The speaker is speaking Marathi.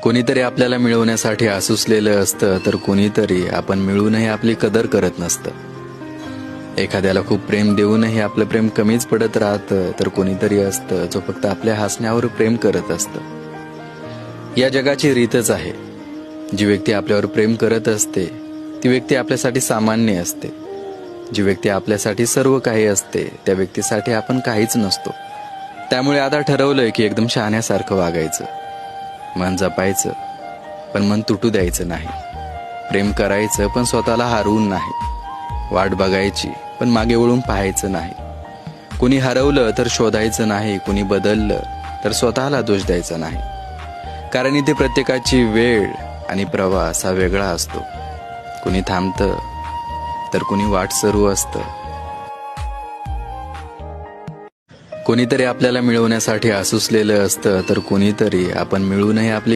कोणीतरी आपल्याला मिळवण्यासाठी आसुसलेलं असतं, तर कोणीतरी आपण मिळूनही आपली कदर करत नसतं। एखाद्याला खूप प्रेम देऊनही आपलं प्रेम कमीच पडत राहतं, तर कोणीतरी असतं जो फक्त आपल्या हसण्यावर प्रेम करत असतं। या जगाची रीतच आहे, जी व्यक्ती आपल्यावर प्रेम करत असते ती व्यक्ती आपल्यासाठी सामान्य असते। जी व्यक्ती आपल्यासाठी सर्व काही असते त्या व्यक्तीसाठी आपण काहीच नसतो। त्यामुळे आता ठरवलंय की एकदम शहाण्यासारखं वागायचं, मन जपायचं पण मन तुटू द्यायचं नाही, प्रेम करायचं पण स्वतःला हरवून नाही, वाट बघायची पण मागे वळून पाहायचं नाही। कुणी हरवलं तर शोधायचं नाही, कुणी बदललं तर स्वतःला दोष द्यायचा नाही, कारण इथे प्रत्येकाची वेळ आणि प्रवास हा वेगळा असतो। कुणी थांबतं तर कुणी वाट सुरू असतं। कोणीतरी आपल्याला मिळवण्यासाठी आसुसलेलं असतं, तर कोणीतरी आपण मिळूनही आपली